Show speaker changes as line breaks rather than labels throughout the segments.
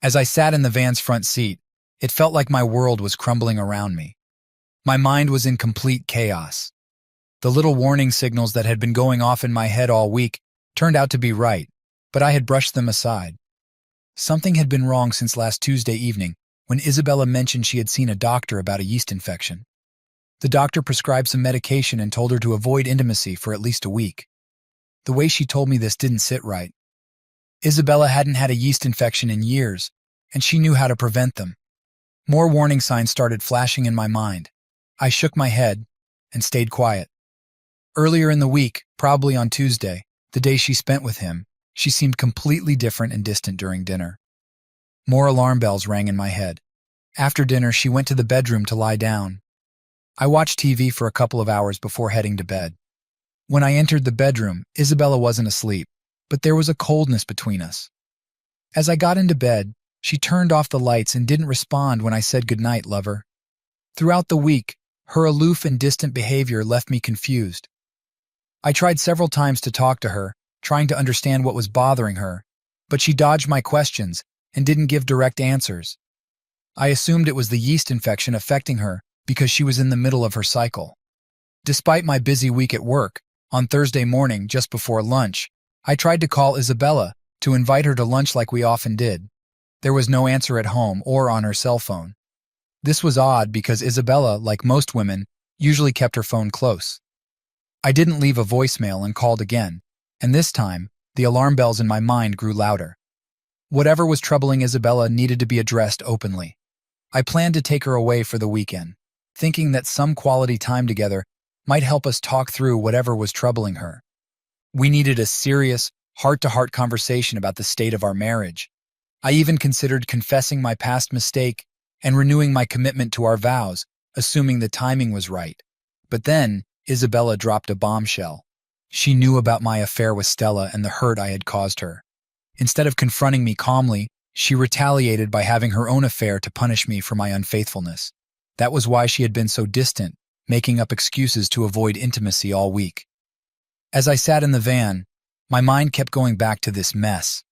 As I sat in the van's front seat, it felt like my world was crumbling around me. My mind was in complete chaos. The little warning signals that had been going off in my head all week turned out to be right, but I had brushed them aside. Something had been wrong since last Tuesday evening when Isabella mentioned she had seen a doctor about a yeast infection. The doctor prescribed some medication and told her to avoid intimacy for at least a week. The way she told me this didn't sit right. Isabella hadn't had a yeast infection in years, and she knew how to prevent them. More warning signs started flashing in my mind. I shook my head and stayed quiet. Earlier in the week, probably on Tuesday, the day she spent with him, she seemed completely different and distant during dinner. More alarm bells rang in my head. After dinner, she went to the bedroom to lie down. I watched TV for a couple of hours before heading to bed. When I entered the bedroom, Isabella wasn't asleep, but there was a coldness between us. As I got into bed, she turned off the lights and didn't respond when I said goodnight, lover. Throughout the week, her aloof and distant behavior left me confused. I tried several times to talk to her, trying to understand what was bothering her, but she dodged my questions and didn't give direct answers. I assumed it was the yeast infection affecting her because she was in the middle of her cycle. Despite my busy week at work, on Thursday morning, just before lunch, I tried to call Isabella to invite her to lunch like we often did. There was no answer at home or on her cell phone. This was odd because Isabella, like most women, usually kept her phone close. I didn't leave a voicemail and called again, and this time, the alarm bells in my mind grew louder. Whatever was troubling Isabella needed to be addressed openly. I planned to take her away for the weekend, thinking that some quality time together might help us talk through whatever was troubling her. We needed a serious, heart-to-heart conversation about the state of our marriage. I even considered confessing my past mistake and renewing my commitment to our vows, assuming the timing was right. But then, Isabella dropped a bombshell. She knew about my affair with Stella and the hurt I had caused her. Instead of confronting me calmly, she retaliated by having her own affair to punish me for my unfaithfulness. That was why she had been so distant, making up excuses to avoid intimacy all week. As I sat in the van, my mind kept going back to this mess.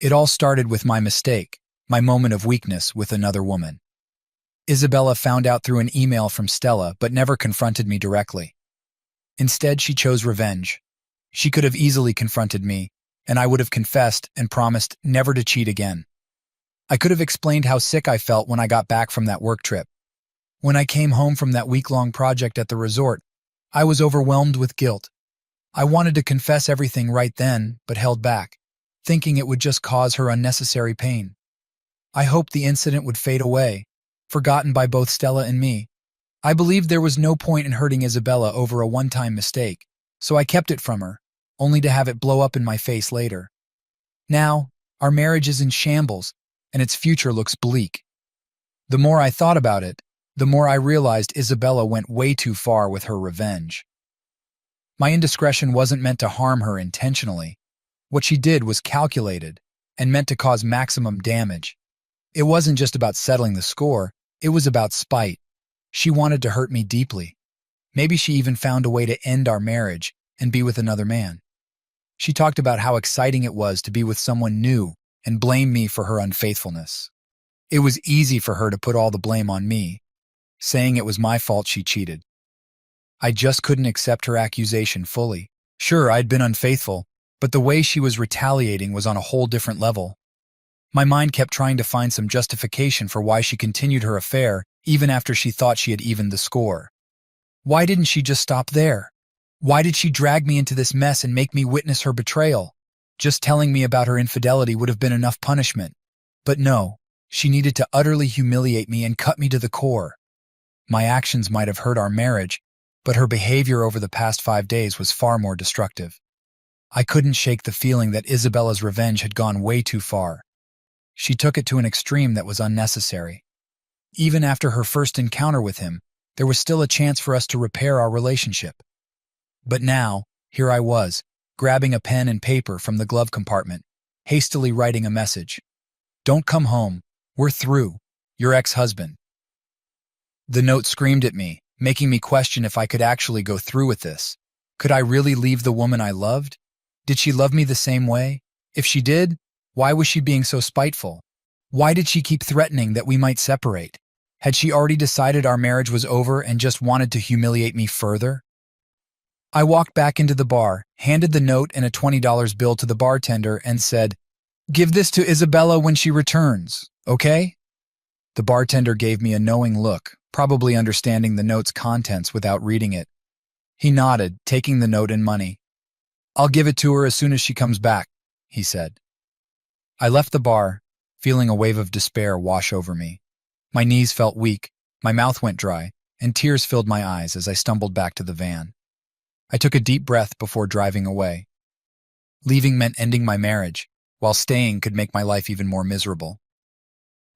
It all started with my mistake, my moment of weakness with another woman. Isabella found out through an email from Stella but never confronted me directly. Instead, she chose revenge. She could have easily confronted me, and I would have confessed and promised never to cheat again. I could have explained how sick I felt when I got back from that work trip. When I came home from that week-long project at the resort, I was overwhelmed with guilt. I wanted to confess everything right then, but held back, thinking it would just cause her unnecessary pain. I hoped the incident would fade away, forgotten by both Stella and me. I believed there was no point in hurting Isabella over a one-time mistake, so I kept it from her, only to have it blow up in my face later. Now, our marriage is in shambles, and its future looks bleak. The more I thought about it, the more I realized Isabella went way too far with her revenge. My indiscretion wasn't meant to harm her intentionally. What she did was calculated and meant to cause maximum damage. It wasn't just about settling the score, it was about spite. She wanted to hurt me deeply. Maybe she even found a way to end our marriage and be with another man. She talked about how exciting it was to be with someone new and blamed me for her unfaithfulness. It was easy for her to put all the blame on me, saying it was my fault she cheated. I just couldn't accept her accusation fully. Sure, I'd been unfaithful, but the way she was retaliating was on a whole different level. My mind kept trying to find some justification for why she continued her affair even after she thought she had evened the score. Why didn't she just stop there? Why did she drag me into this mess and make me witness her betrayal? Just telling me about her infidelity would have been enough punishment. But no, she needed to utterly humiliate me and cut me to the core. My actions might have hurt our marriage, but her behavior over the past 5 days was far more destructive. I couldn't shake the feeling that Isabella's revenge had gone way too far. She took it to an extreme that was unnecessary. Even after her first encounter with him, there was still a chance for us to repair our relationship. But now, here I was, grabbing a pen and paper from the glove compartment, hastily writing a message. "Don't come home. We're through. Your ex-husband." The note screamed at me, making me question if I could actually go through with this. Could I really leave the woman I loved? Did she love me the same way? If she did, why was she being so spiteful? Why did she keep threatening that we might separate? Had she already decided our marriage was over and just wanted to humiliate me further? I walked back into the bar, handed the note and a $20 bill to the bartender, and said, "Give this to Isabella when she returns, okay?" The bartender gave me a knowing look, probably understanding the note's contents without reading it. He nodded, taking the note and money. "I'll give it to her as soon as she comes back," he said. I left the bar, feeling a wave of despair wash over me. My knees felt weak, my mouth went dry, and tears filled my eyes as I stumbled back to the van. I took a deep breath before driving away. Leaving meant ending my marriage, while staying could make my life even more miserable.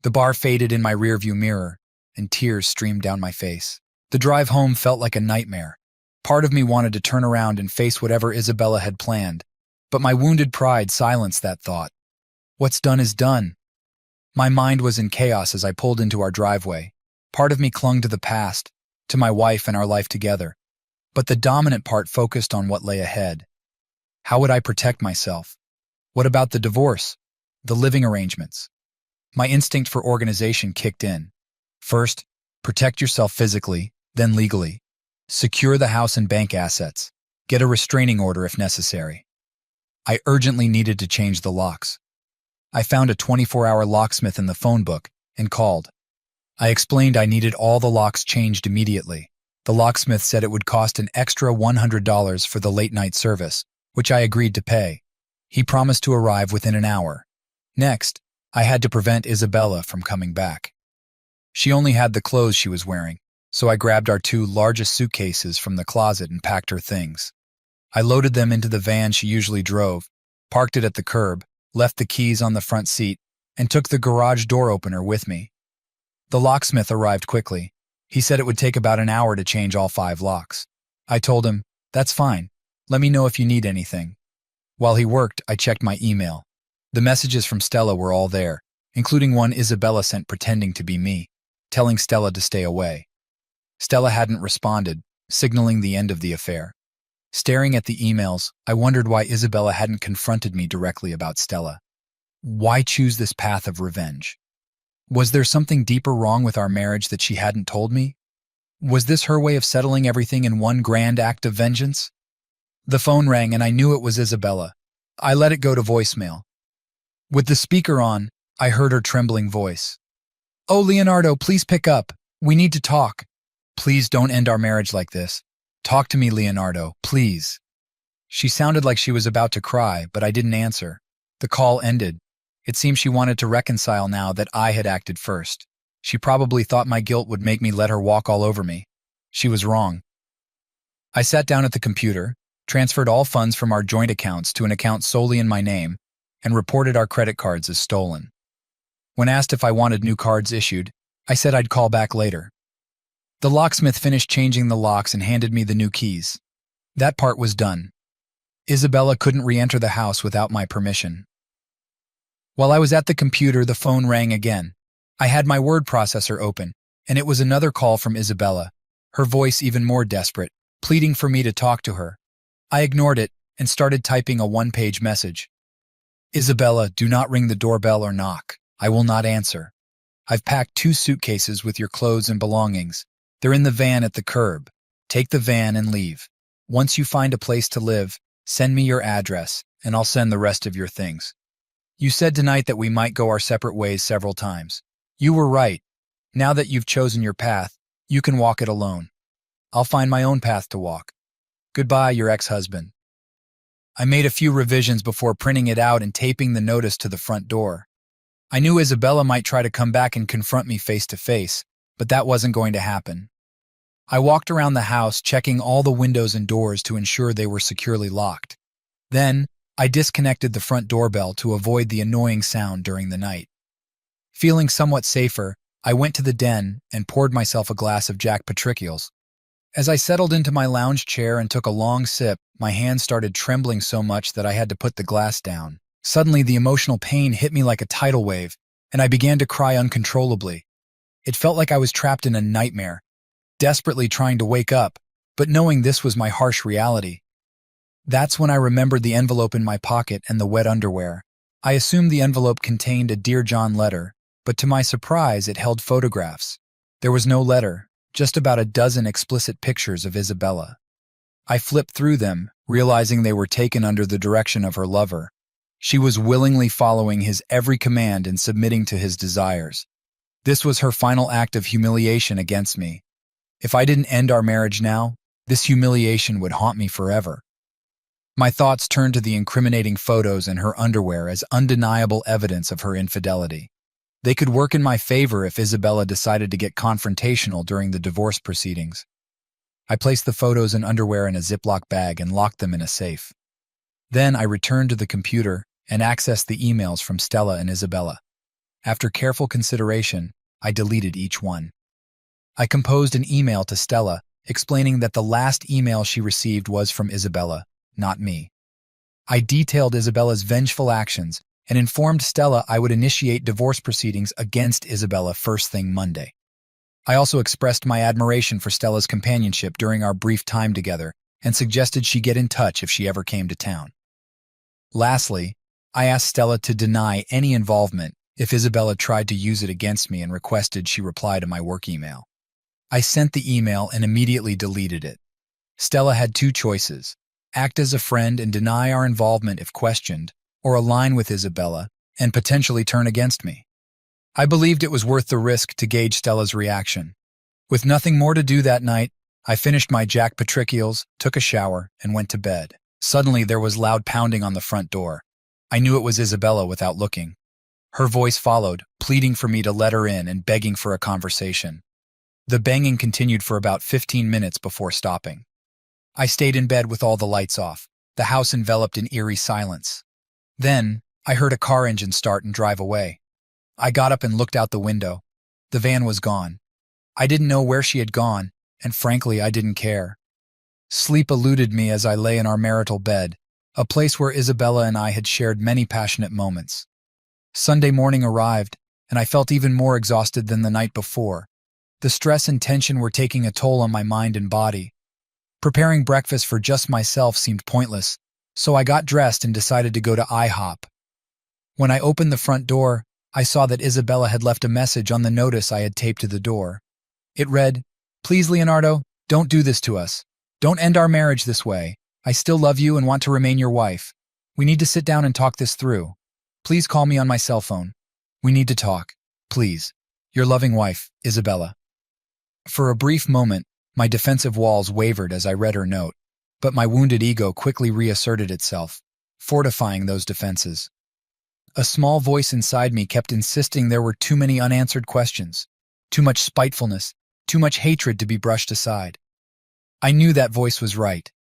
The bar faded in my rearview mirror, and tears streamed down my face. The drive home felt like a nightmare. Part of me wanted to turn around and face whatever Isabella had planned, but my wounded pride silenced that thought. What's done is done. My mind was in chaos as I pulled into our driveway. Part of me clung to the past, to my wife and our life together, but the dominant part focused on what lay ahead. How would I protect myself? What about the divorce? The living arrangements? My instinct for organization kicked in. First, protect yourself physically, then legally. Secure the house and bank assets. Get a restraining order if necessary. I urgently needed to change the locks. I found a 24-hour locksmith in the phone book and called. I explained I needed all the locks changed immediately. The locksmith said it would cost an extra $100 for the late-night service, which I agreed to pay. He promised to arrive within an hour. Next, I had to prevent Isabella from coming back. She only had the clothes she was wearing, so I grabbed our 2 largest suitcases from the closet and packed her things. I loaded them into the van she usually drove, parked it at the curb, left the keys on the front seat, and took the garage door opener with me. The locksmith arrived quickly. He said it would take about an hour to change all 5 locks. I told him, "That's fine. Let me know if you need anything." While he worked, I checked my email. The messages from Stella were all there, including one Isabella sent pretending to be me, telling Stella to stay away. Stella hadn't responded, signaling the end of the affair. Staring at the emails, I wondered why Isabella hadn't confronted me directly about Stella. Why choose this path of revenge? Was there something deeper wrong with our marriage that she hadn't told me? Was this her way of settling everything in one grand act of vengeance? The phone rang and I knew it was Isabella. I let it go to voicemail. With the speaker on, I heard her trembling voice. "Oh, Leonardo, please pick up. We need to talk. Please don't end our marriage like this. Talk to me, Leonardo, please." She sounded like she was about to cry, but I didn't answer. The call ended. It seemed she wanted to reconcile now that I had acted first. She probably thought my guilt would make me let her walk all over me. She was wrong. I sat down at the computer, transferred all funds from our joint accounts to an account solely in my name, and reported our credit cards as stolen. When asked if I wanted new cards issued, I said I'd call back later. The locksmith finished changing the locks and handed me the new keys. That part was done. Isabella couldn't re-enter the house without my permission. While I was at the computer, the phone rang again. I had my word processor open, and it was another call from Isabella, her voice even more desperate, pleading for me to talk to her. I ignored it and started typing a 1-page message. "Isabella, do not ring the doorbell or knock. I will not answer. I've packed 2 suitcases with your clothes and belongings. They're in the van at the curb. Take the van and leave. Once you find a place to live, send me your address, and I'll send the rest of your things. You said tonight that we might go our separate ways several times. You were right. Now that you've chosen your path, you can walk it alone. I'll find my own path to walk. Goodbye, your ex-husband." I made a few revisions before printing it out and taping the notice to the front door. I knew Isabella might try to come back and confront me face to face, but that wasn't going to happen. I walked around the house, checking all the windows and doors to ensure they were securely locked. Then, I disconnected the front doorbell to avoid the annoying sound during the night. Feeling somewhat safer, I went to the den and poured myself a glass of Jack Patricials. As I settled into my lounge chair and took a long sip, my hands started trembling so much that I had to put the glass down. Suddenly, the emotional pain hit me like a tidal wave, and I began to cry uncontrollably. It felt like I was trapped in a nightmare, desperately trying to wake up, but knowing this was my harsh reality. That's when I remembered the envelope in my pocket and the wet underwear. I assumed the envelope contained a Dear John letter, but to my surprise, it held photographs. There was no letter, just about a dozen explicit pictures of Isabella. I flipped through them, realizing they were taken under the direction of her lover. She was willingly following his every command and submitting to his desires. This was her final act of humiliation against me. If I didn't end our marriage now, this humiliation would haunt me forever. My thoughts turned to the incriminating photos in her underwear as undeniable evidence of her infidelity. They could work in my favor if Isabella decided to get confrontational during the divorce proceedings. I placed the photos and underwear in a Ziploc bag and locked them in a safe. Then I returned to the computer and accessed the emails from Stella and Isabella. After careful consideration, I deleted each one. I composed an email to Stella explaining that the last email she received was from Isabella, not me. I detailed Isabella's vengeful actions and informed Stella I would initiate divorce proceedings against Isabella first thing Monday. I also expressed my admiration for Stella's companionship during our brief time together and suggested she get in touch if she ever came to town. Lastly, I asked Stella to deny any involvement if Isabella tried to use it against me and requested she reply to my work email. I sent the email and immediately deleted it. Stella had two choices: act as a friend and deny our involvement if questioned, or align with Isabella and potentially turn against me. I believed it was worth the risk to gauge Stella's reaction. With nothing more to do that night, I finished my Jack Patricials, took a shower, and went to bed. Suddenly, there was loud pounding on the front door. I knew it was Isabella without looking. Her voice followed, pleading for me to let her in and begging for a conversation. The banging continued for about 15 minutes before stopping. I stayed in bed with all the lights off, the house enveloped in eerie silence. Then, I heard a car engine start and drive away. I got up and looked out the window. The van was gone. I didn't know where she had gone, and frankly, I didn't care. Sleep eluded me as I lay in our marital bed, a place where Isabella and I had shared many passionate moments. Sunday morning arrived, and I felt even more exhausted than the night before. The stress and tension were taking a toll on my mind and body. Preparing breakfast for just myself seemed pointless, so I got dressed and decided to go to IHOP. When I opened the front door, I saw that Isabella had left a message on the notice I had taped to the door. It read, "Please, Leonardo, don't do this to us. Don't end our marriage this way. I still love you and want to remain your wife. We need to sit down and talk this through. Please call me on my cell phone. We need to talk. Please. Your loving wife, Isabella." For a brief moment, my defensive walls wavered as I read her note, but my wounded ego quickly reasserted itself, fortifying those defenses. A small voice inside me kept insisting there were too many unanswered questions, too much spitefulness, too much hatred to be brushed aside. I knew that voice was right.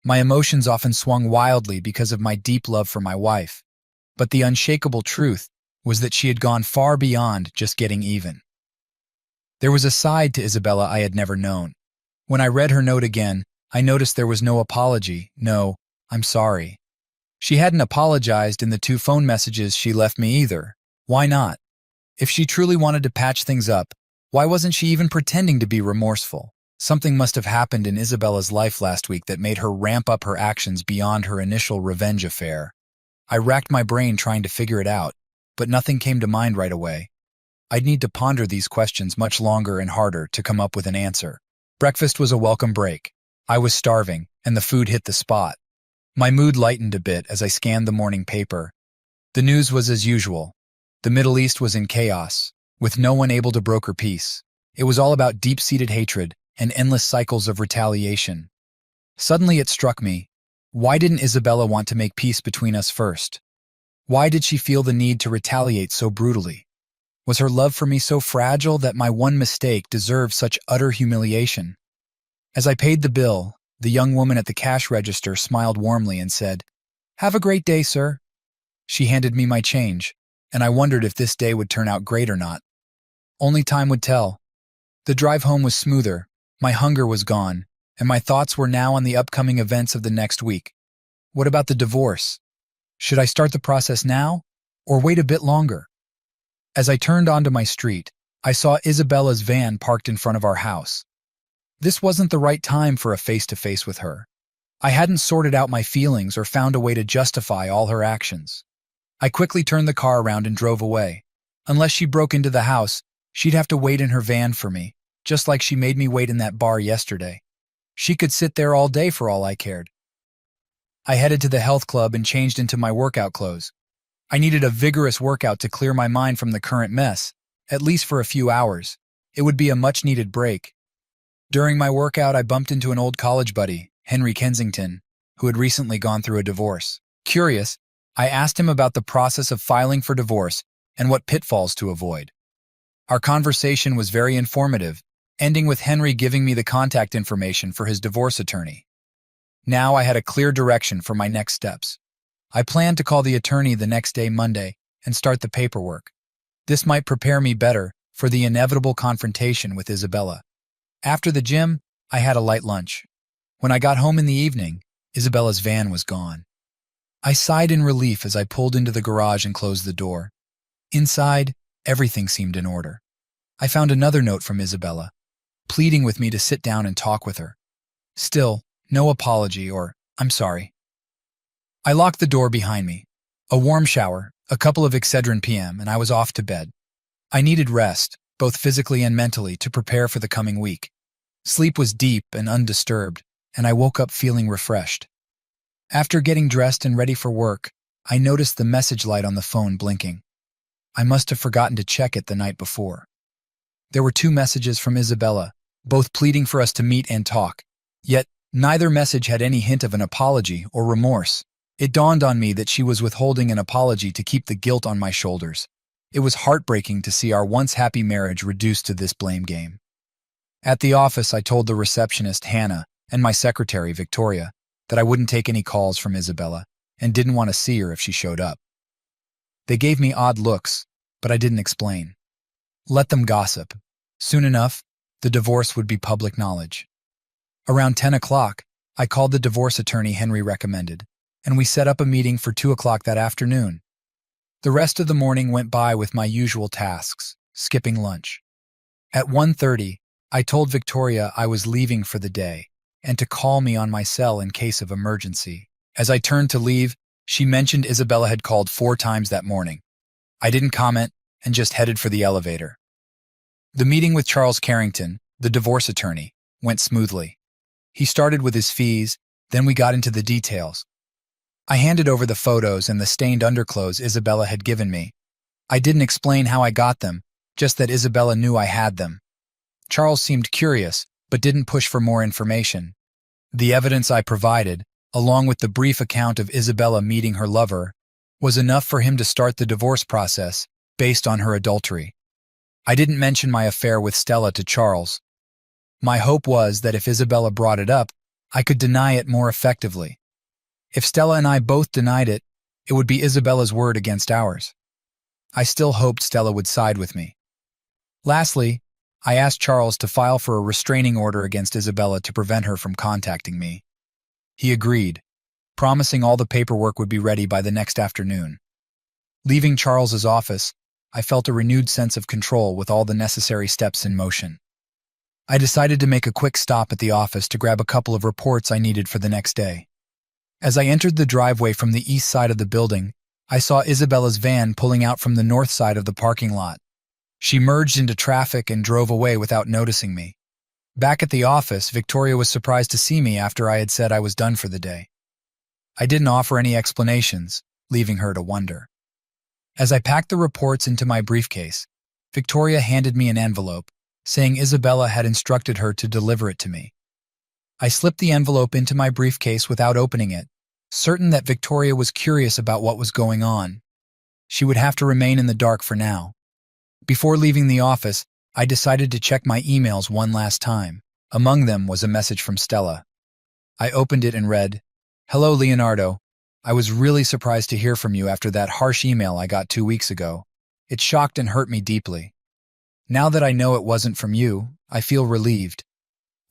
My emotions often swung wildly because of my deep love for my wife, but the unshakable truth was that she had gone far beyond just getting even. There was a side to Isabella I had never known. When I read her note again, I noticed there was no apology, no, "I'm sorry." She hadn't apologized in the 2 phone messages she left me either. Why not? If she truly wanted to patch things up, why wasn't she even pretending to be remorseful? Something must have happened in Isabella's life last week that made her ramp up her actions beyond her initial revenge affair. I racked my brain trying to figure it out, but nothing came to mind right away. I'd need to ponder these questions much longer and harder to come up with an answer. Breakfast was a welcome break. I was starving, and the food hit the spot. My mood lightened a bit as I scanned the morning paper. The news was as usual. The Middle East was in chaos, with no one able to broker peace. It was all about deep-seated hatred and endless cycles of retaliation. Suddenly it struck me, why didn't Isabella want to make peace between us first? Why did she feel the need to retaliate so brutally? Was her love for me so fragile that my one mistake deserved such utter humiliation? As I paid the bill, the young woman at the cash register smiled warmly and said, "Have a great day, sir." She handed me my change, and I wondered if this day would turn out great or not. Only time would tell. The drive home was smoother, my hunger was gone, and my thoughts were now on the upcoming events of the next week. What about the divorce? Should I start the process now, or wait a bit longer? As I turned onto my street, I saw Isabella's van parked in front of our house. This wasn't the right time for a face-to-face with her. I hadn't sorted out my feelings or found a way to justify all her actions. I quickly turned the car around and drove away. Unless she broke into the house, she'd have to wait in her van for me, just like she made me wait in that bar yesterday. She could sit there all day for all I cared. I headed to the health club and changed into my workout clothes. I needed a vigorous workout to clear my mind from the current mess, at least for a few hours. It would be a much-needed break. During my workout, I bumped into an old college buddy, Henry Kensington, who had recently gone through a divorce. Curious, I asked him about the process of filing for divorce and what pitfalls to avoid. Our conversation was very informative, ending with Henry giving me the contact information for his divorce attorney. Now I had a clear direction for my next steps. I planned to call the attorney the next day, Monday, and start the paperwork. This might prepare me better for the inevitable confrontation with Isabella. After the gym, I had a light lunch. When I got home in the evening, Isabella's van was gone. I sighed in relief as I pulled into the garage and closed the door. Inside, everything seemed in order. I found another note from Isabella, pleading with me to sit down and talk with her. Still, no apology or, "I'm sorry." I locked the door behind me. A warm shower, a couple of Excedrin PM, and I was off to bed. I needed rest, both physically and mentally, to prepare for the coming week. Sleep was deep and undisturbed, and I woke up feeling refreshed. After getting dressed and ready for work, I noticed the message light on the phone blinking. I must have forgotten to check it the night before. There were 2 messages from Isabella, both pleading for us to meet and talk, yet neither message had any hint of an apology or remorse. It dawned on me that she was withholding an apology to keep the guilt on my shoulders. It was heartbreaking to see our once happy marriage reduced to this blame game. At the office, I told the receptionist, Hannah, and my secretary, Victoria, that I wouldn't take any calls from Isabella and didn't want to see her if she showed up. They gave me odd looks, but I didn't explain. Let them gossip. Soon enough, the divorce would be public knowledge. Around 10 o'clock, I called the divorce attorney Henry recommended, and we set up a meeting for 2 o'clock that afternoon. The rest of the morning went by with my usual tasks, skipping lunch. At 1:30, I told Victoria I was leaving for the day and to call me on my cell in case of emergency. As I turned to leave, she mentioned Isabella had called 4 times that morning. I didn't comment and just headed for the elevator. The meeting with Charles Carrington, the divorce attorney, went smoothly. He started with his fees, then we got into the details. I handed over the photos and the stained underclothes Isabella had given me. I didn't explain how I got them, just that Isabella knew I had them. Charles seemed curious, but didn't push for more information. The evidence I provided, along with the brief account of Isabella meeting her lover, was enough for him to start the divorce process based on her adultery. I didn't mention my affair with Stella to Charles. My hope was that if Isabella brought it up, I could deny it more effectively. If Stella and I both denied it, it would be Isabella's word against ours. I still hoped Stella would side with me. Lastly, I asked Charles to file for a restraining order against Isabella to prevent her from contacting me. He agreed, promising all the paperwork would be ready by the next afternoon. Leaving Charles's office, I felt a renewed sense of control with all the necessary steps in motion. I decided to make a quick stop at the office to grab a couple of reports I needed for the next day. As I entered the driveway from the east side of the building, I saw Isabella's van pulling out from the north side of the parking lot. She merged into traffic and drove away without noticing me. Back at the office, Victoria was surprised to see me after I had said I was done for the day. I didn't offer any explanations, leaving her to wonder. As I packed the reports into my briefcase, Victoria handed me an envelope, saying Isabella had instructed her to deliver it to me. I slipped the envelope into my briefcase without opening it, certain that Victoria was curious about what was going on. She would have to remain in the dark for now. Before leaving the office, I decided to check my emails one last time. Among them was a message from Stella. I opened it and read, "Hello, Leonardo. I was really surprised to hear from you after that harsh email I got 2 weeks ago. It shocked and hurt me deeply. Now that I know it wasn't from you, I feel relieved.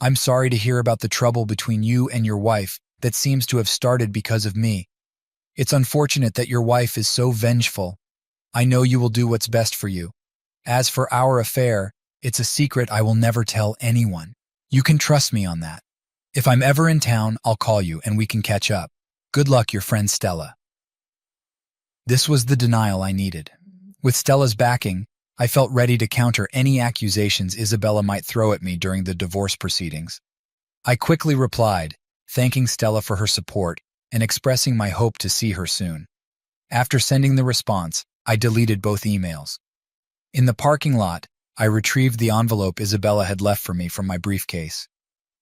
I'm sorry to hear about the trouble between you and your wife that seems to have started because of me. It's unfortunate that your wife is so vengeful. I know you will do what's best for you. As for our affair, it's a secret I will never tell anyone. You can trust me on that. If I'm ever in town, I'll call you and we can catch up. Good luck, your friend Stella." This was the denial I needed. With Stella's backing, I felt ready to counter any accusations Isabella might throw at me during the divorce proceedings. I quickly replied, thanking Stella for her support and expressing my hope to see her soon. After sending the response, I deleted both emails. In the parking lot, I retrieved the envelope Isabella had left for me from my briefcase.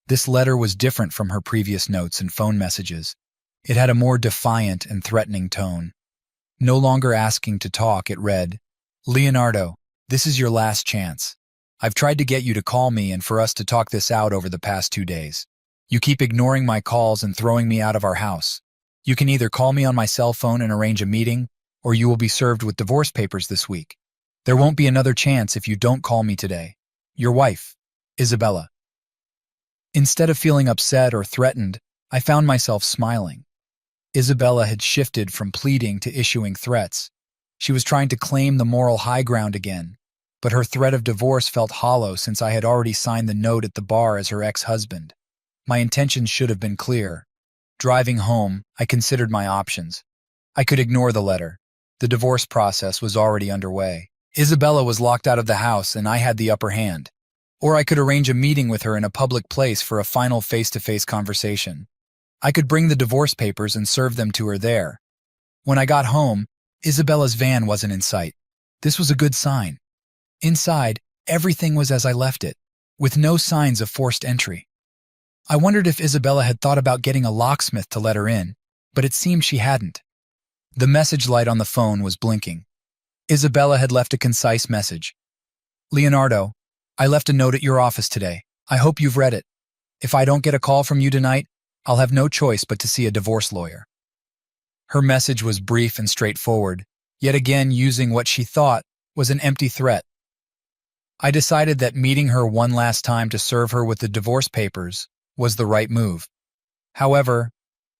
This letter was different from her previous notes and phone messages. It had a more defiant and threatening tone. No longer asking to talk, it read, "Leonardo, this is your last chance. I've tried to get you to call me and for us to talk this out over the past 2 days. You keep ignoring my calls and throwing me out of our house. You can either call me on my cell phone and arrange a meeting, or you will be served with divorce papers this week. There won't be another chance if you don't call me today. Your wife, Isabella." Instead of feeling upset or threatened, I found myself smiling. Isabella had shifted from pleading to issuing threats. She was trying to claim the moral high ground again, but her threat of divorce felt hollow since I had already signed the note at the bar as her ex-husband. My intentions should have been clear. Driving home, I considered my options. I could ignore the letter. The divorce process was already underway. Isabella was locked out of the house and I had the upper hand. Or I could arrange a meeting with her in a public place for a final face-to-face conversation. I could bring the divorce papers and serve them to her there. When I got home, Isabella's van wasn't in sight. This was a good sign. Inside, everything was as I left it, with no signs of forced entry. I wondered if Isabella had thought about getting a locksmith to let her in, but it seemed she hadn't. The message light on the phone was blinking. Isabella had left a concise message. "Leonardo, I left a note at your office today. I hope you've read it. If I don't get a call from you tonight, I'll have no choice but to see a divorce lawyer." Her message was brief and straightforward, yet again using what she thought was an empty threat. I decided that meeting her one last time to serve her with the divorce papers was the right move. However,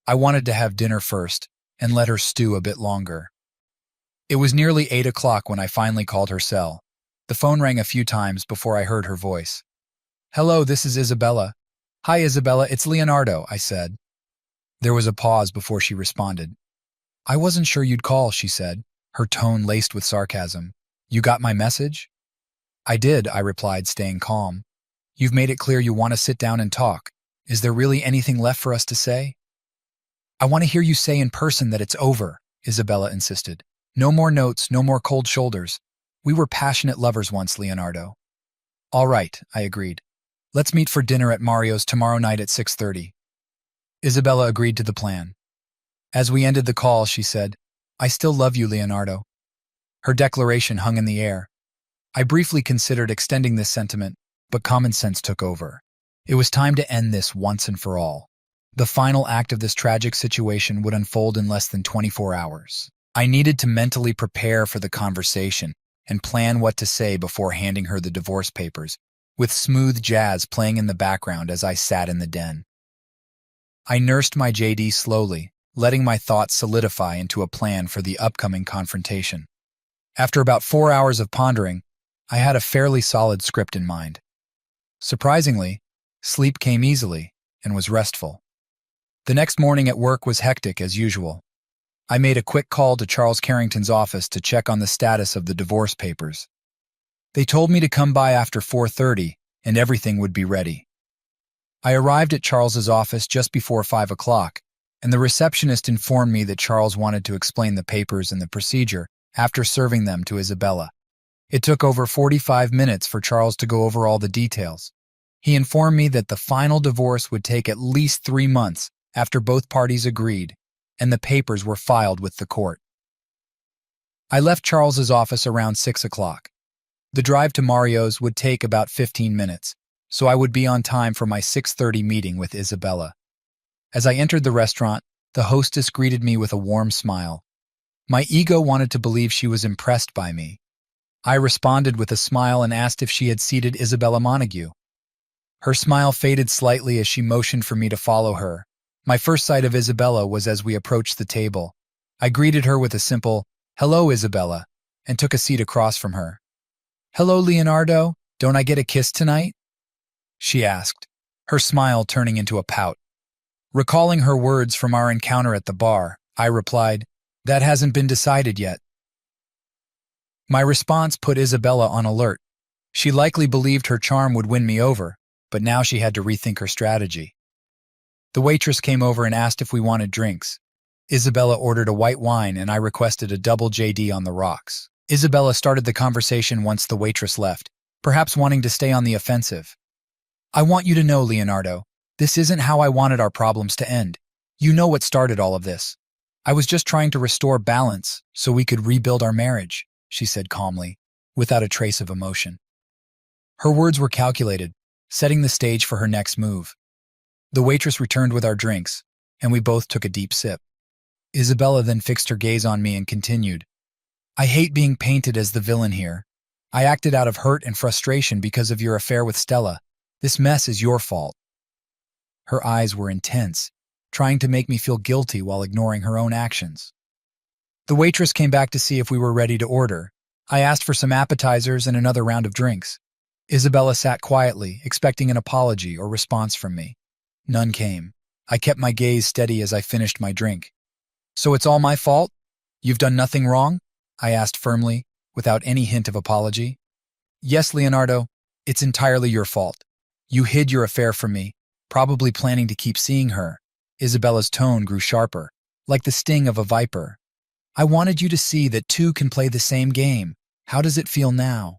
I wanted to have dinner first and let her stew a bit longer. It was nearly 8 o'clock when I finally called her cell. The phone rang a few times before I heard her voice. "Hello, this is Isabella." "Hi, Isabella, it's Leonardo," I said. There was a pause before she responded. "I wasn't sure you'd call," she said, her tone laced with sarcasm. "You got my message?" "I did," I replied, staying calm. "You've made it clear you want to sit down and talk. Is there really anything left for us to say?" "I want to hear you say in person that it's over," Isabella insisted. "No more notes, no more cold shoulders. We were passionate lovers once, Leonardo." "All right," I agreed. "Let's meet for dinner at Mario's tomorrow night at 6:30. Isabella agreed to the plan. As we ended the call, she said, "I still love you, Leonardo." Her declaration hung in the air. I briefly considered extending this sentiment, but common sense took over. It was time to end this once and for all. The final act of this tragic situation would unfold in less than 24 hours. I needed to mentally prepare for the conversation and plan what to say before handing her the divorce papers, with smooth jazz playing in the background as I sat in the den. I nursed my JD slowly, letting my thoughts solidify into a plan for the upcoming confrontation. After about 4 hours of pondering, I had a fairly solid script in mind. Surprisingly, sleep came easily and was restful. The next morning at work was hectic as usual. I made a quick call to Charles Carrington's office to check on the status of the divorce papers. They told me to come by after 4:30 and everything would be ready. I arrived at Charles's office just before 5 o'clock, and the receptionist informed me that Charles wanted to explain the papers and the procedure after serving them to Isabella. It took over 45 minutes for Charles to go over all the details. He informed me that the final divorce would take at least 3 months after both parties agreed, and the papers were filed with the court. I left Charles's office around 6 o'clock. The drive to Mario's would take about 15 minutes, so I would be on time for my 6:30 meeting with Isabella. As I entered the restaurant, the hostess greeted me with a warm smile. My ego wanted to believe she was impressed by me. I responded with a smile and asked if she had seated Isabella Montague. Her smile faded slightly as she motioned for me to follow her. My first sight of Isabella was as we approached the table. I greeted her with a simple, "Hello, Isabella," and took a seat across from her. "Hello, Leonardo. Don't I get a kiss tonight?" she asked, her smile turning into a pout. Recalling her words from our encounter at the bar, I replied, "That hasn't been decided yet." My response put Isabella on alert. She likely believed her charm would win me over, but now she had to rethink her strategy. The waitress came over and asked if we wanted drinks. Isabella ordered a white wine and I requested a double JD on the rocks. Isabella started the conversation once the waitress left, perhaps wanting to stay on the offensive. I want you to know, Leonardo, this isn't how I wanted our problems to end. You know what started all of this. I was just trying to restore balance so we could rebuild our marriage, she said calmly, without a trace of emotion. Her words were calculated, setting the stage for her next move. The waitress returned with our drinks, and we both took a deep sip. Isabella then fixed her gaze on me and continued. I hate being painted as the villain here. I acted out of hurt and frustration because of your affair with Stella. This mess is your fault. Her eyes were intense, trying to make me feel guilty while ignoring her own actions. The waitress came back to see if we were ready to order. I asked for some appetizers and another round of drinks. Isabella sat quietly, expecting an apology or response from me. None came. I kept my gaze steady as I finished my drink. So it's all my fault? You've done nothing wrong? I asked firmly, without any hint of apology. Yes, Leonardo, it's entirely your fault. You hid your affair from me, probably planning to keep seeing her. Isabella's tone grew sharper, like the sting of a viper. I wanted you to see that two can play the same game. How does it feel now?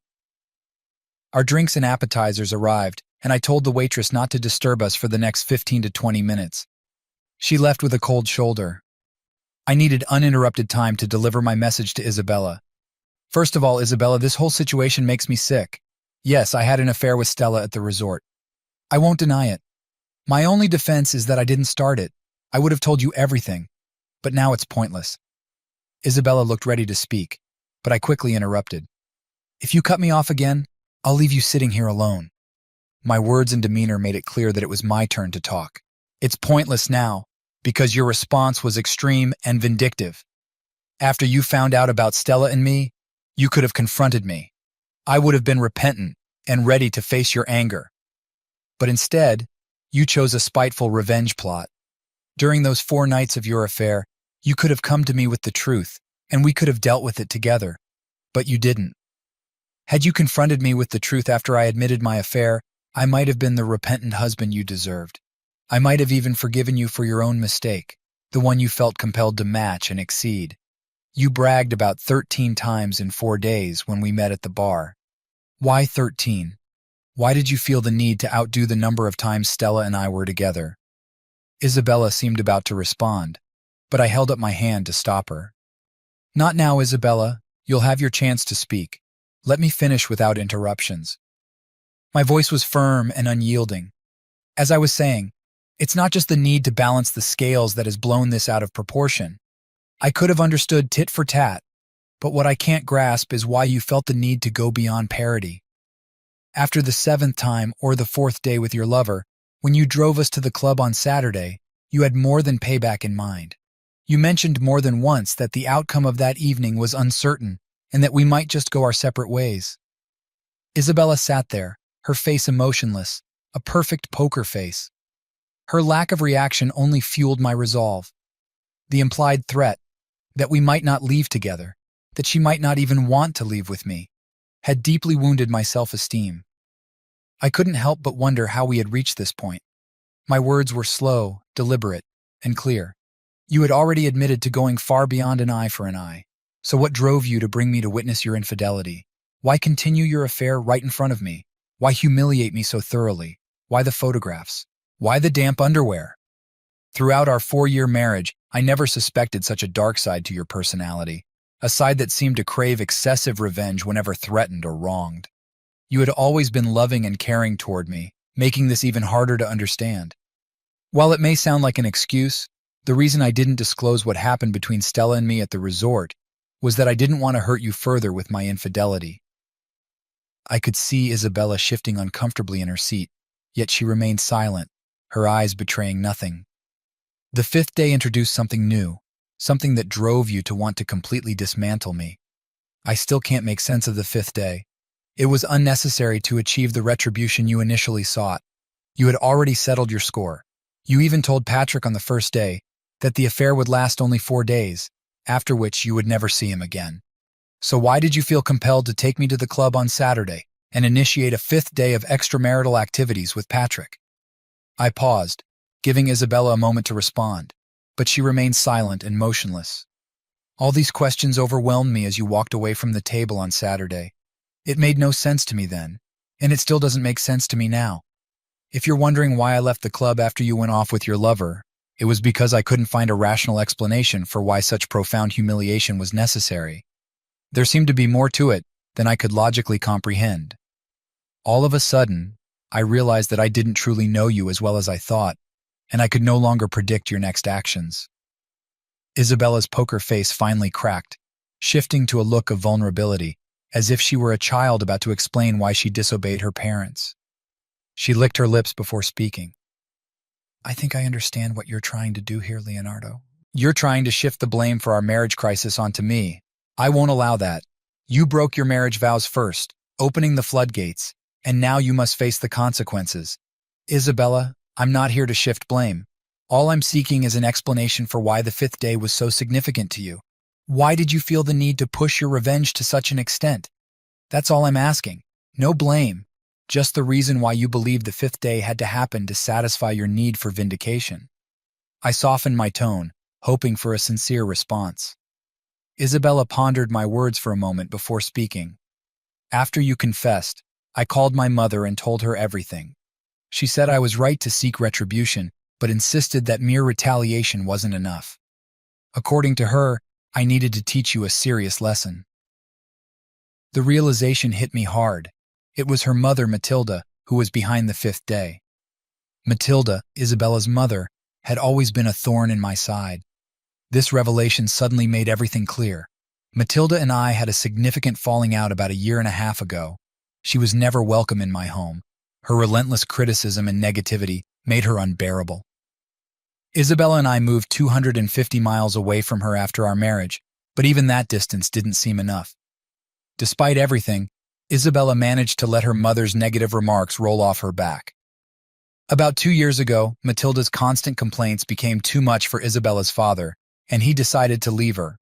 Our drinks and appetizers arrived, and I told the waitress not to disturb us for the next 15 to 20 minutes. She left with a cold shoulder. I needed uninterrupted time to deliver my message to Isabella. First of all, Isabella, this whole situation makes me sick. Yes, I had an affair with Stella at the resort. I won't deny it. My only defense is that I didn't start it. I would have told you everything, but now it's pointless. Isabella looked ready to speak, but I quickly interrupted. If you cut me off again, I'll leave you sitting here alone. My words and demeanor made it clear that it was my turn to talk. It's pointless now, because your response was extreme and vindictive. After you found out about Stella and me, you could have confronted me. I would have been repentant and ready to face your anger. But instead, you chose a spiteful revenge plot. During those 4 nights of your affair, you could have come to me with the truth, and we could have dealt with it together. But you didn't. Had you confronted me with the truth after I admitted my affair, I might have been the repentant husband you deserved. I might have even forgiven you for your own mistake, the one you felt compelled to match and exceed. You bragged about 13 times in 4 days when we met at the bar. Why 13? Why did you feel the need to outdo the number of times Stella and I were together? Isabella seemed about to respond, but I held up my hand to stop her. Not now, Isabella. You'll have your chance to speak. Let me finish without interruptions. My voice was firm and unyielding. As I was saying, it's not just the need to balance the scales that has blown this out of proportion. I could have understood tit for tat, but what I can't grasp is why you felt the need to go beyond parity. After the 7th time or the 4th day with your lover, when you drove us to the club on Saturday, you had more than payback in mind. You mentioned more than once that the outcome of that evening was uncertain and that we might just go our separate ways. Isabella sat there, her face emotionless, a perfect poker face. Her lack of reaction only fueled my resolve. The implied threat, that we might not leave together, that she might not even want to leave with me, had deeply wounded my self-esteem. I couldn't help but wonder how we had reached this point. My words were slow, deliberate, and clear. You had already admitted to going far beyond an eye for an eye. So what drove you to bring me to witness your infidelity? Why continue your affair right in front of me? Why humiliate me so thoroughly? Why the photographs? Why the damp underwear? Throughout our 4-year marriage, I never suspected such a dark side to your personality, a side that seemed to crave excessive revenge whenever threatened or wronged. You had always been loving and caring toward me, making this even harder to understand. While it may sound like an excuse, the reason I didn't disclose what happened between Stella and me at the resort was that I didn't want to hurt you further with my infidelity. I could see Isabella shifting uncomfortably in her seat, yet she remained silent, her eyes betraying nothing. The 5th day introduced something new, something that drove you to want to completely dismantle me. I still can't make sense of the 5th day. It was unnecessary to achieve the retribution you initially sought. You had already settled your score. You even told Patrick on the 1st day that the affair would last only 4 days, after which you would never see him again. So why did you feel compelled to take me to the club on Saturday and initiate a fifth day of extramarital activities with Patrick? I paused, giving Isabella a moment to respond, but she remained silent and motionless. All these questions overwhelmed me as you walked away from the table on Saturday. It made no sense to me then, and it still doesn't make sense to me now. If you're wondering why I left the club after you went off with your lover, it was because I couldn't find a rational explanation for why such profound humiliation was necessary. There seemed to be more to it than I could logically comprehend. All of a sudden, I realized that I didn't truly know you as well as I thought, and I could no longer predict your next actions. Isabella's poker face finally cracked, shifting to a look of vulnerability, as if she were a child about to explain why she disobeyed her parents. She licked her lips before speaking. I think I understand what you're trying to do here, Leonardo. You're trying to shift the blame for our marriage crisis onto me. I won't allow that. You broke your marriage vows first, opening the floodgates, and now you must face the consequences. Isabella, I'm not here to shift blame. All I'm seeking is an explanation for why the fifth day was so significant to you. Why did you feel the need to push your revenge to such an extent? That's all I'm asking. No blame. Just the reason why you believed the fifth day had to happen to satisfy your need for vindication. I softened my tone, hoping for a sincere response. Isabella pondered my words for a moment before speaking. After you confessed, I called my mother and told her everything. She said I was right to seek retribution, but insisted that mere retaliation wasn't enough. According to her, I needed to teach you a serious lesson. The realization hit me hard. It was her mother, Matilda, who was behind the fifth day. Matilda, Isabella's mother, had always been a thorn in my side. This revelation suddenly made everything clear. Matilda and I had a significant falling out about a year and a half ago. She was never welcome in my home. Her relentless criticism and negativity made her unbearable. Isabella and I moved 250 miles away from her after our marriage, but even that distance didn't seem enough. Despite everything, Isabella managed to let her mother's negative remarks roll off her back. About 2 years ago, Matilda's constant complaints became too much for Isabella's father, and he decided to leave her.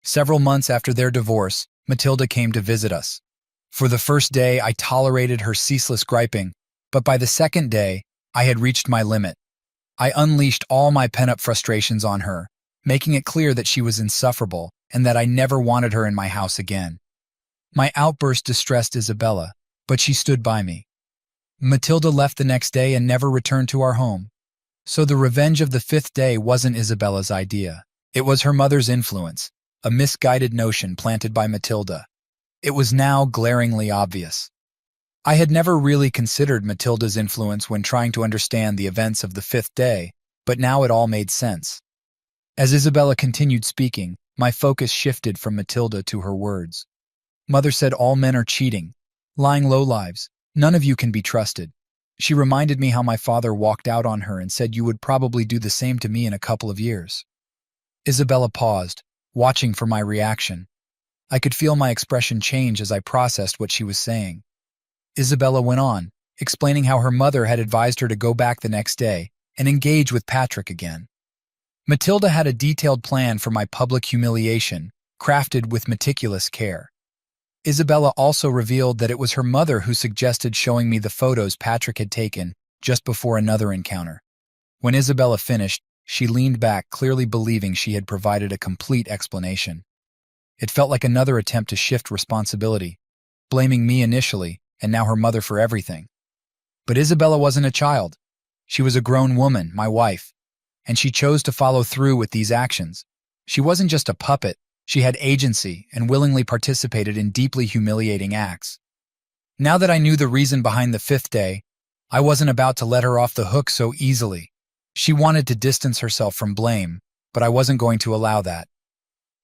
Several months after their divorce, Matilda came to visit us. For the first day, I tolerated her ceaseless griping, but by the second day, I had reached my limit. I unleashed all my pent-up frustrations on her, making it clear that she was insufferable and that I never wanted her in my house again. My outburst distressed Isabella, but she stood by me. Matilda left the next day and never returned to our home. So the revenge of the fifth day wasn't Isabella's idea. It was her mother's influence, a misguided notion planted by Matilda. It was now glaringly obvious. I had never really considered Matilda's influence when trying to understand the events of the fifth day, but now it all made sense. As Isabella continued speaking, my focus shifted from Matilda to her words. Mother said all men are cheating, lying lowlives. None of you can be trusted. She reminded me how my father walked out on her and said you would probably do the same to me in a couple of years. Isabella paused, watching for my reaction. I could feel my expression change as I processed what she was saying. Isabella went on, explaining how her mother had advised her to go back the next day and engage with Patrick again. Matilda had a detailed plan for my public humiliation, crafted with meticulous care. Isabella also revealed that it was her mother who suggested showing me the photos Patrick had taken just before another encounter. When Isabella finished, she leaned back, clearly believing she had provided a complete explanation. It felt like another attempt to shift responsibility, blaming me initially and now her mother for everything. But Isabella wasn't a child. She was a grown woman, my wife, and she chose to follow through with these actions. She wasn't just a puppet. She had agency and willingly participated in deeply humiliating acts. Now that I knew the reason behind the fifth day, I wasn't about to let her off the hook so easily. She wanted to distance herself from blame, but I wasn't going to allow that.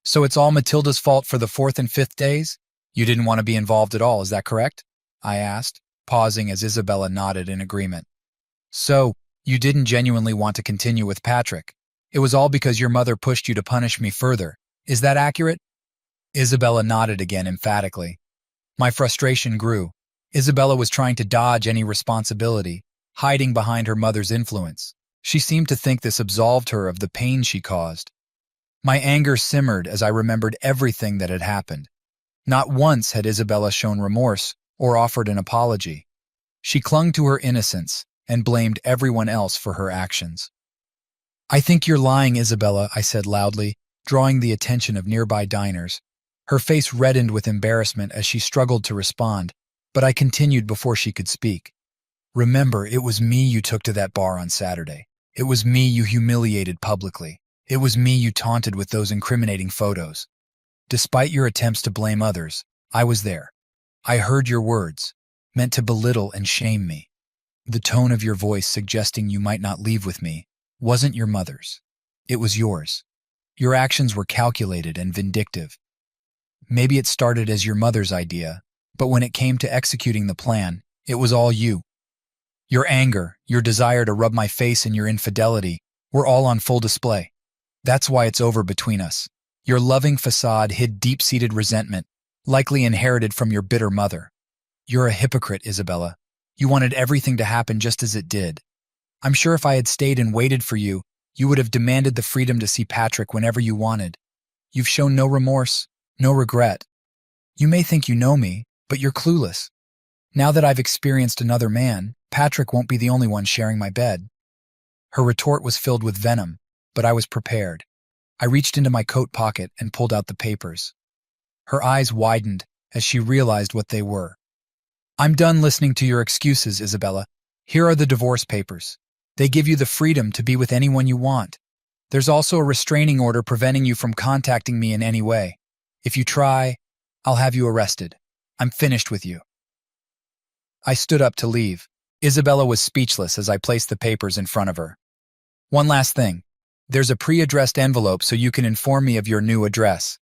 So it's all Matilda's fault for the fourth and fifth days? You didn't want to be involved at all, is that correct? I asked, pausing as Isabella nodded in agreement. So, you didn't genuinely want to continue with Patrick. It was all because your mother pushed you to punish me further. Is that accurate? Isabella nodded again emphatically. My frustration grew. Isabella was trying to dodge any responsibility, hiding behind her mother's influence. She seemed to think this absolved her of the pain she caused. My anger simmered as I remembered everything that had happened. Not once had Isabella shown remorse or offered an apology. She clung to her innocence and blamed everyone else for her actions. "I think you're lying, Isabella," I said loudly, drawing the attention of nearby diners. Her face reddened with embarrassment as she struggled to respond, but I continued before she could speak. "Remember, it was me you took to that bar on Saturday. It was me you humiliated publicly. It was me you taunted with those incriminating photos. Despite your attempts to blame others, I was there. I heard your words, meant to belittle and shame me. The tone of your voice suggesting you might not leave with me wasn't your mother's. It was yours. Your actions were calculated and vindictive. Maybe it started as your mother's idea, but when it came to executing the plan, it was all you. Your anger, your desire to rub my face in your infidelity were all on full display. That's why it's over between us. Your loving facade hid deep-seated resentment, likely inherited from your bitter mother. You're a hypocrite, Isabella. You wanted everything to happen just as it did. I'm sure if I had stayed and waited for you, you would have demanded the freedom to see Patrick whenever you wanted. You've shown no remorse, no regret. You may think you know me, but you're clueless. Now that I've experienced another man, Patrick won't be the only one sharing my bed." Her retort was filled with venom, but I was prepared. I reached into my coat pocket and pulled out the papers. Her eyes widened as she realized what they were. "I'm done listening to your excuses, Isabella. Here are the divorce papers. They give you the freedom to be with anyone you want. There's also a restraining order preventing you from contacting me in any way. If you try, I'll have you arrested. I'm finished with you." I stood up to leave. Isabella was speechless as I placed the papers in front of her. "One last thing. There's a pre-addressed envelope so you can inform me of your new address.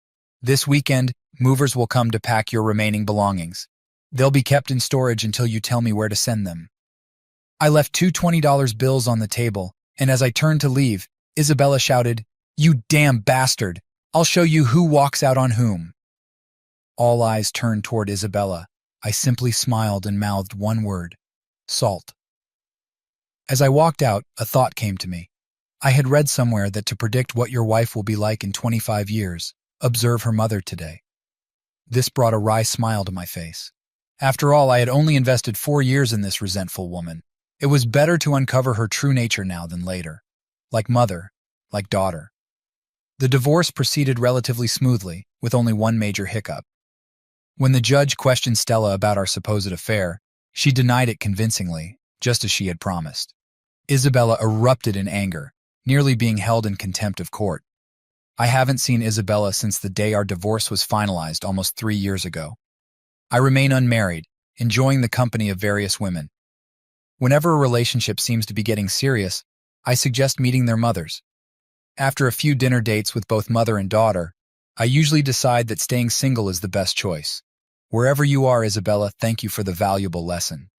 This weekend, movers will come to pack your remaining belongings. They'll be kept in storage until you tell me where to send them." I left two $20 bills on the table, and as I turned to leave, Isabella shouted, "You damn bastard! I'll show you who walks out on whom." All eyes turned toward Isabella. I simply smiled and mouthed one word: salt. As I walked out, a thought came to me. I had read somewhere that to predict what your wife will be like in 25 years, observe her mother today. This brought a wry smile to my face. After all, I had only invested 4 years in this resentful woman. It was better to uncover her true nature now than later. Like mother, like daughter. The divorce proceeded relatively smoothly, with only one major hiccup. When the judge questioned Stella about our supposed affair, she denied it convincingly, just as she had promised. Isabella erupted in anger, nearly being held in contempt of court. I haven't seen Isabella since the day our divorce was finalized almost 3 years ago. I remain unmarried, enjoying the company of various women. Whenever a relationship seems to be getting serious, I suggest meeting their mothers. After a few dinner dates with both mother and daughter, I usually decide that staying single is the best choice. Wherever you are, Isabella, thank you for the valuable lesson.